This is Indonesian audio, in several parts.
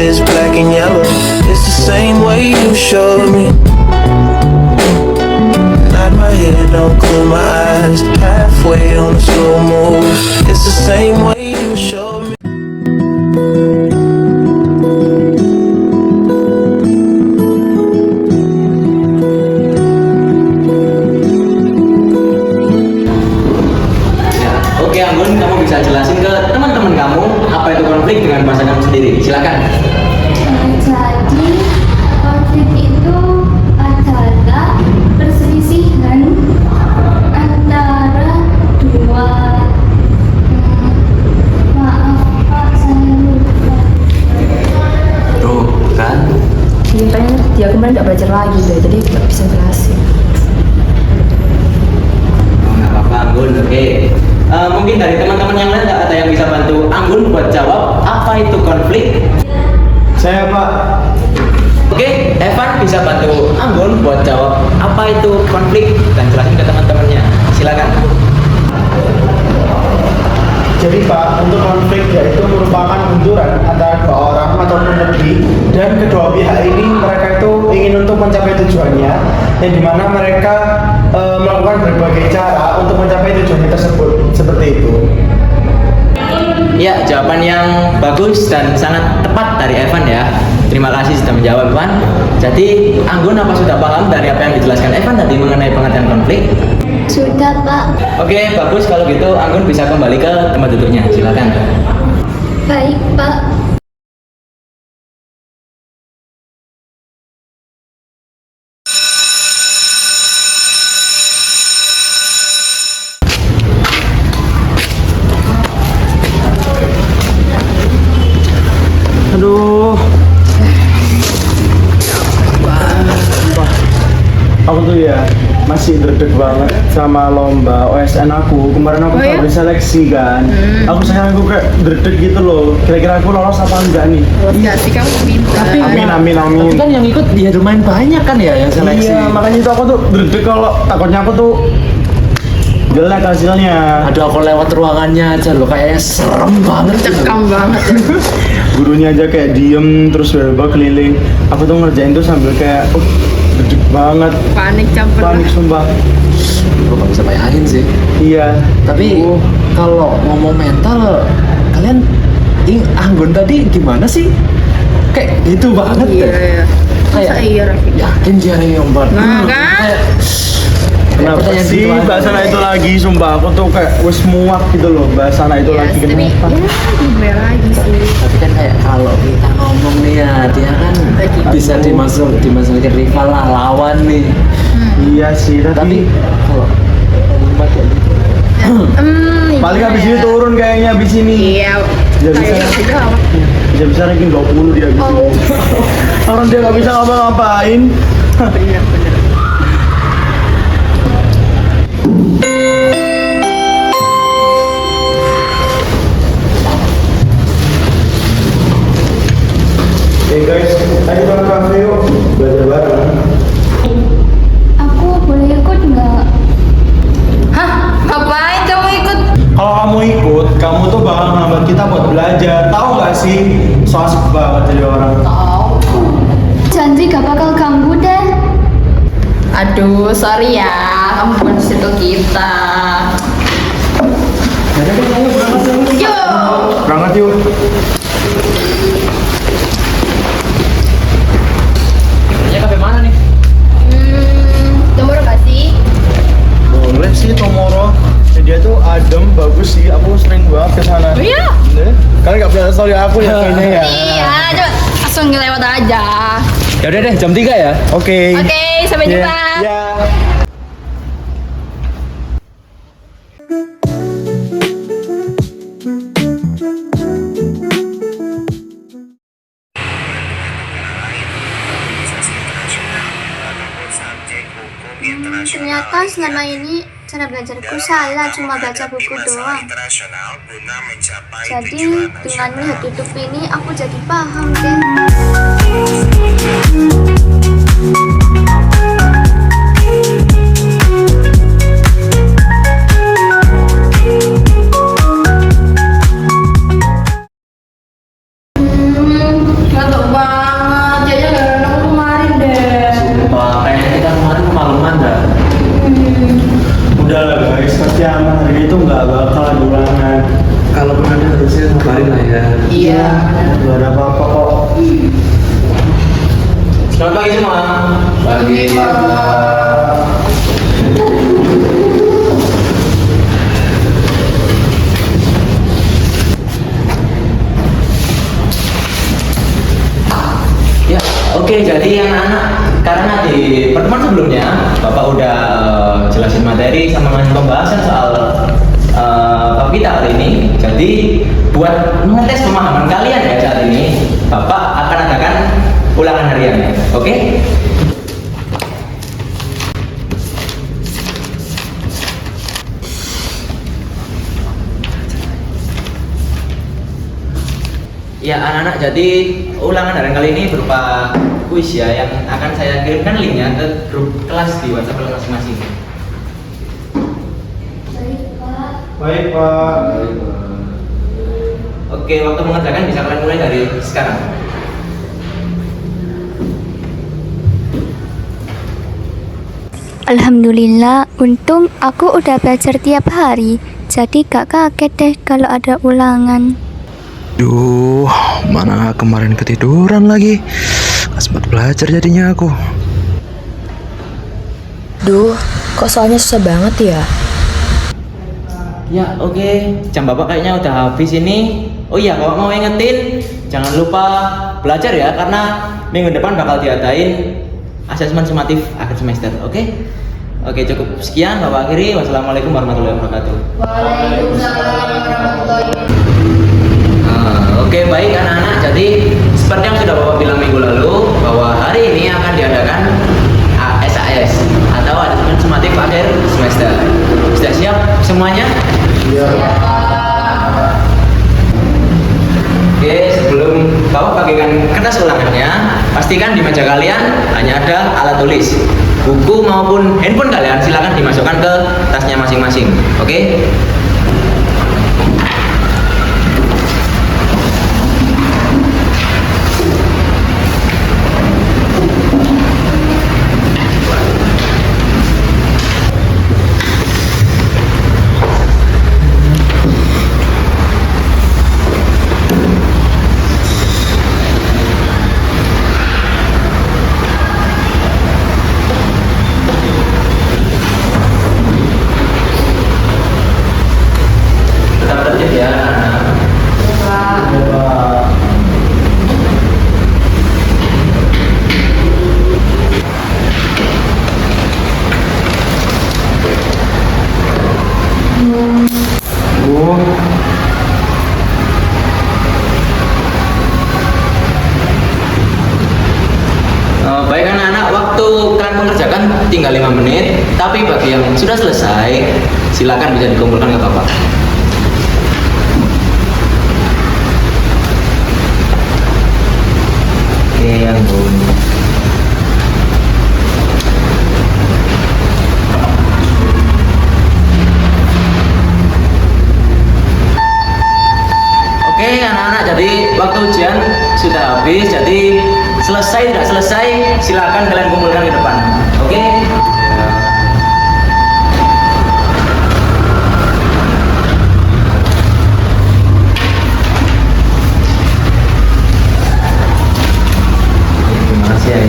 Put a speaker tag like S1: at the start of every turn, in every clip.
S1: is black and yellow. It's the same way you showed me. Nod my head, don't close my eyes. Halfway on the slow move. It's the same way you showed me.
S2: Oke Anggun, kamu bisa jelasin ke teman-teman kamu apa itu konflik dengan bahasa kamu sendiri. Silakan.
S3: Jadi konflik itu adalah perselisihan antara dua maaf Pak, saya lupa.
S2: Tuh kan.
S4: Ceritanya dia kemarin nggak belajar lagi deh, jadi nggak bisa jelasin.
S2: Oh, nggak apa-apa Anggun, oke. Mungkin dari teman-teman yang lain ada yang bisa bantu Anggun buat jawab apa itu konflik?
S5: Saya Pak.
S2: Oke, Evan bisa bantu Anggun buat jawab apa itu konflik dan jelasin ke teman-temannya. Silakan.
S5: Jadi Pak, untuk konflik yaitu merupakan benturan antara dua orang ataupun lebih, dan kedua pihak ini mereka itu ingin untuk mencapai tujuannya, yang dimana mereka melakukan berbagai cara untuk mencapai tujuannya tersebut, seperti itu.
S2: Ya, jawaban yang bagus dan sangat tepat dari Evan ya. Terima kasih sudah menjawab Evan. Jadi Anggun apa sudah paham dari apa yang dijelaskan Evan tadi mengenai pengertian konflik?
S3: Sudah Pak.
S2: Oke, bagus kalau gitu Anggun bisa kembali ke tempat duduknya. Silakan.
S3: Baik Pak.
S5: Aduh. Aku tuh ya masih deg banget sama lomba OSN aku. Kemarin aku
S4: ya?
S5: habis seleksi kan. Sekarang aku kayak deg gitu loh. Kira-kira aku lolos apa enggak nih?
S4: Enggak sih, kamu pintar.
S5: Amin.
S2: Tapi kan yang ikut ya lumayan banyak kan ya yang seleksi.
S5: Iya, makanya itu aku tuh deg kalau takutnya aku tuh jelek hasilnya.
S2: Aduh, aku lewat ruangannya aja loh, kayaknya serem banget.
S4: Cekam banget.
S5: Gurunya aja kayak diem terus berubah keliling. Aku tuh ngerjain tuh sambil kayak deg banget.
S4: Panik campur.
S5: Panik sumpah.
S2: Gue gak bisa bayangin sih.
S5: Iya.
S2: Tapi kalau ngomong mental, kalian Anggun tadi gimana sih? Kayak gitu banget
S4: Iya,
S2: deh.
S4: iya. Masa iya Raffi?
S2: Yakin dia yang buat.
S4: Nah, kan?
S5: Kenapa
S2: pertanyaan
S5: sih
S2: gitu aja.
S5: bahasa itu lagi, sumpah aku tuh kayak wes muak gitu loh bahasa itu
S4: Iya,
S5: lagi,
S4: tapi
S5: kenapa?
S4: ya gimana lagi sih.
S2: Tapi kan kayak kalau kita ngomong nih ya, dia kan bisa dimasukin rival lah, lawan nih.
S5: Iya sih,
S2: Tapi
S5: tapi
S2: kalau kalimat kayak gitu.
S5: paling habis ini turun kayaknya habis ini.
S4: Iya.
S5: Ya bisa.
S4: Kayak gitu apa?
S5: Bisa ranking 20 dia habis
S4: Oh.
S5: ini. Orang dia nggak bisa ngapa-ngapain.
S4: Bener.
S5: Hey guys, ayo ke kafe yuk, belajar bareng.
S3: Aku boleh ikut nggak?
S4: Hah? Ngapain kamu ikut?
S5: Kalau kamu ikut, kamu tuh bakal nambah kita buat belajar. Tahu nggak sih? So asik banget jadi orang.
S3: Janji gak bakal ganggu deh.
S4: Aduh, sorry ya, kamu bukan di situ kita. Yuk.
S5: Berangkat yuk.
S2: Ya kafe mana nih?
S4: Nomor gak sih?
S5: Boleh sih Tomoro. Dia tuh adem, bagus sih. Aku sering banget ke sana.
S4: Oh iya?
S5: Kalian nggak pernah story aku ya kayaknya ya.
S4: Iya, coba langsung ngelewat aja.
S2: Ya udah deh, jam 3 ya.
S5: Oke.
S4: Oke, sampai
S5: Iya.
S4: jumpa.
S5: Iya.
S3: Ternyata selama ini cara belajarku salah, cuma baca buku doang. Jadi dengan melihat YouTube ini aku jadi paham deh.
S4: Ngantuk
S5: Iya, nggak ada apa-apa kok.
S2: Selamat pagi semua.
S5: Pagi.
S2: Ya, oke. Jadi anak-anak, karena di pertemuan sebelumnya Bapak udah jelasin materi sama pembahasan soal bab kita hari ini. Jadi buat mengetes pemahaman kalian ya saat ini, Bapak akan adakan ulangan harian. Oke? Ya anak-anak, jadi ulangan harian kali ini berupa kuis ya, yang akan saya kirimkan linknya ke grup kelas di WhatsApp kelas masing-masing.
S5: Baik Pak.
S2: Oke, waktu mengerjakan bisa kalian mulai dari sekarang.
S3: Alhamdulillah, untung aku udah belajar tiap hari. Jadi gak kaget deh kalau ada ulangan.
S6: Duh, mana kemarin ketiduran lagi. Gak sempat belajar jadinya aku.
S7: Duh, kok soalnya susah banget ya?
S2: Ya oke, jam Bapak kayaknya udah habis ini. Oh iya, Bapak mau ingetin, jangan lupa belajar ya, karena minggu depan bakal diadain asesmen sumatif akhir semester. Oke? Oke, cukup sekian Bapak akhiri. Wassalamualaikum warahmatullahi wabarakatuh.
S4: Waalaikumsalam warahmatullahi wabarakatuh.
S2: Oke, baik anak-anak, jadi seperti yang sudah Bapak bilang minggu lalu, bahwa hari ini akan diadakan SAS atau asesmen sumatif akhir semester. Sudah siap semuanya?
S5: Iya.
S2: Oke, sebelum Bapak bagikan kertas ulangannya, pastikan di meja kalian hanya ada alat tulis. Buku maupun handphone kalian silakan dimasukkan ke tasnya masing-masing. Oke? Tetap tertib ya, anak-anak. Baik anak-anak, waktu kalian mengerjakan tinggal 5 menit. Tapi bagi yang sudah selesai, silakan bisa dikumpulkan ke Bapak. Oke, ampun. Oke anak-anak, jadi waktu ujian sudah habis. Jadi selesai tidak selesai, silakan kalian kumpulkan ke depan. Oke? Terima kasih ya.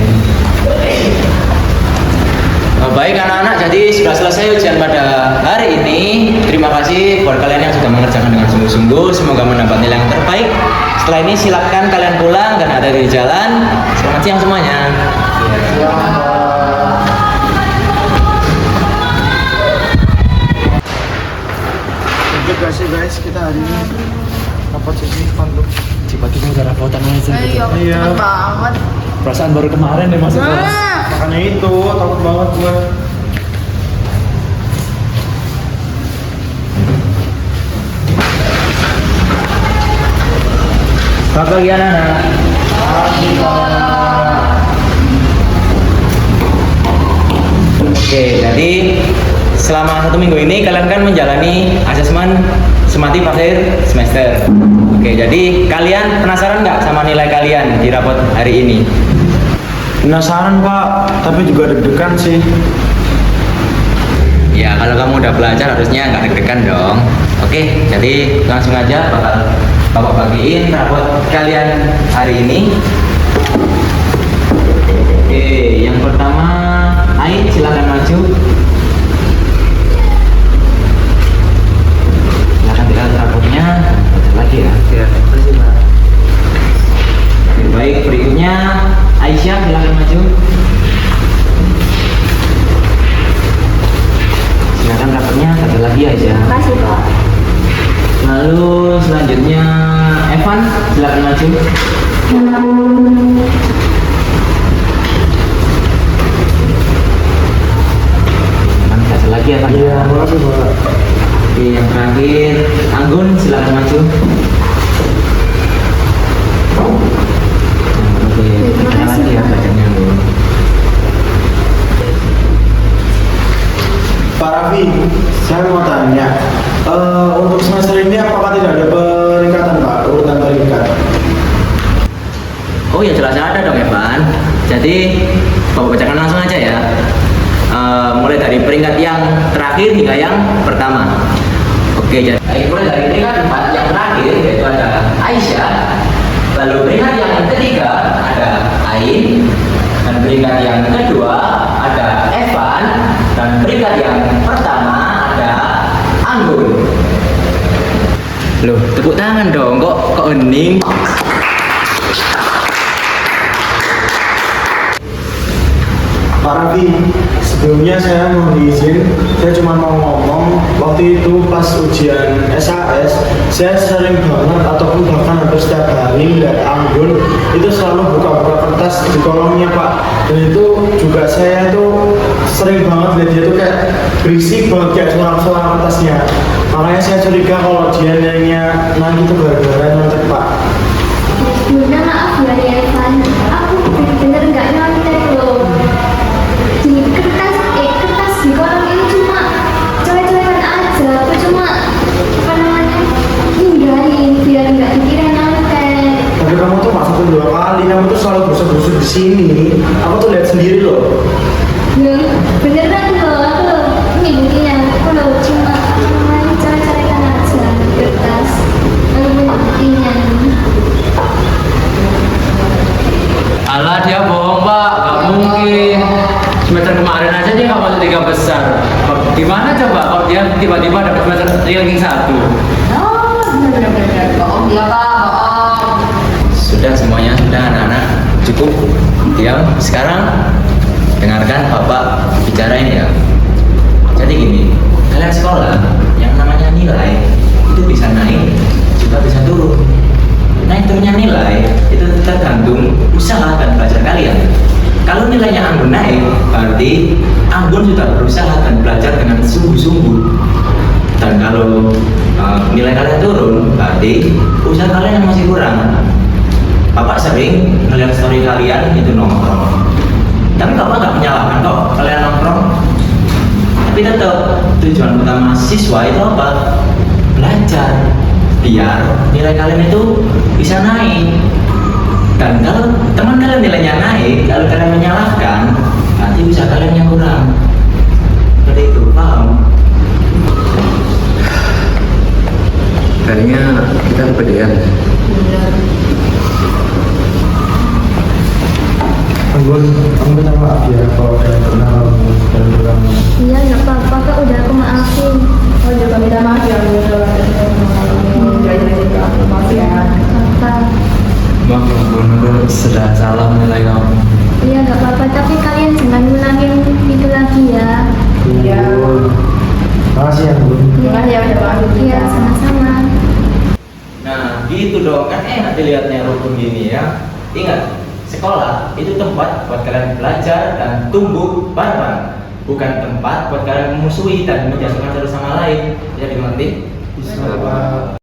S2: Baik anak-anak, jadi sudah selesai ujian pada hari ini. Terima kasih buat kalian yang sudah mengerjakan dengan sungguh-sungguh. Semoga mendapat nilai yang terbaik. Setelah ini silakan kalian pulang karena ada di jalan. Selamat siang semuanya.
S5: Terima kasih guys, kita hari ini dapat sesi untuk
S6: Tiba-tiba udah rapotan aja gitu.
S4: Ayo,
S5: Iya.
S4: cepet banget.
S6: Perasaan baru kemarin deh masuk kelas.
S5: makanya itu takut banget gue.
S2: Selamat pagi anak-anak. Oke, jadi selama 1 minggu ini kalian kan menjalani asesmen sumatif akhir semester. Oke, jadi kalian penasaran nggak sama nilai kalian di rapot hari ini?
S5: Penasaran Pak, tapi juga deg-degan sih.
S2: Ya, kalau kamu udah belajar harusnya nggak deg-degan dong. Oke, jadi langsung aja bakal Bapak bagiin rapot kalian hari ini. Oke, yang pertama, Ain silakan maju. Silakan dilihat rapotnya. Baca lagi ya.
S5: Ya, terima kasih Pak.
S2: Oke, baik, berikutnya Aisyah silakan maju. Silakan rapotnya, baca lagi Aisyah.
S4: Makasih Pak.
S2: Lalu selanjutnya Evan silakan maju. Evan baca lagi Evan.
S5: Iya, terima kasih Pak.
S2: Oke, yang terakhir Anggun silakan maju. Oke, baca lagi ya bacanya Anggun.
S5: Pak Raffi, saya mau tanya, untuk semester ini apakah tidak ada peningkatan Pak, urutan peringkat?
S2: Oh ya jelas ada dong Evan. Jadi Bapak bacakan langsung aja ya. Mulai dari peringkat yang terakhir hingga yang pertama. Oke, jadi mulai dari peringkat 4 yang terakhir yaitu ada Aisyah. Lalu peringkat yang ketiga ada Ain. Dan peringkat yang kedua ada Evan. Dan peringkat yang pertama ada Anggun. Loh, tepuk tangan dong. Kok hening?
S5: Pak Raffi, sebelumnya saya mau izin, saya cuma mau ngomong, waktu itu pas ujian SAS, saya sering banget ataupun bahkan hampir setiap hari lihat Anggun itu selalu buka-buka kertas di kolomnya Pak. Dan itu juga saya tuh sering banget lihat dia tuh kayak berisik banget kayak suara-suara kertasnya. Makanya saya curiga kalau dia nyanyinya nanti itu gara-gara nyontek Pak.
S3: Bunda maaf ya Evan, aku bener-bener nggak nyontek loh. Di kertas di kolam ini cuma coret-coretan aja. Aku cuma hindarin biar nggak dikira nyontek.
S5: Tapi kamu tuh nggak 1-2 kali, kamu tuh selalu berusaha di sini. Aku tuh lihat sendiri loh.
S3: Beneran loh, ini buktinya. Aku loh cuma coret-coretan aja di kertas. Lalu buktinya.
S2: Alah dia bohong Pak, gak mungkin. Semester kemarin aja dia gak masuk 3 besar. Gimana coba kalau dia tiba-tiba dapat semester ranking 1?
S4: Oh, benar-benar bohong ya Pak, bohong.
S2: Sudah semuanya, sudah anak-anak. Cukup, diam. Sekarang dengarkan Bapak bicara ini ya. Jadi gini, kalian sekolah yang namanya nilai itu bisa naik, juga bisa turun. Naik turunnya nilai itu tergantung usaha dan belajar kalian. Kalau nilainya Anggun naik, berarti Anggun sudah berusaha dan belajar dengan sungguh-sungguh. Dan kalau nilai kalian turun, berarti usaha kalian yang masih kurang. Bapak sering melihat story kalian itu nongkrong. Tapi Bapak nggak menyalahkan kok kalian nongkrong. Tapi tetap tujuan utama siswa itu apa? Belajar. Biar nilai kalian itu bisa naik. Dan kalau teman kalian nilainya naik, kalau kalian menyalahkan, nanti bisa kalian yang kurang. Seperti itu, paham?
S6: Kayaknya kita kepedean.
S5: Anggun, kamu minta maaf ya kalau saya pernah dan kurang.
S3: Iya nggak apa-apa kak, udah aku maafin.
S4: Oh juga minta maaf ya Bu. Maaf ya.
S3: Apa?
S2: Bang, aku sudah salah nilai kamu.
S3: Iya nggak apa-apa, tapi kalian jangan ngulangin itu lagi ya.
S4: Iya.
S5: Makasih Anggun.
S4: Makasih ya udah maafin kita.
S3: Iya sama-sama.
S2: Nah, gitu dong, kan enak dilihatnya rukun gini ya. Ingat, sekolah itu tempat buat kalian belajar dan tumbuh bareng, bukan tempat buat kalian memusuhi dan menjatuhkan satu sama lain. Jadi dimengerti?
S5: Bisa Pak.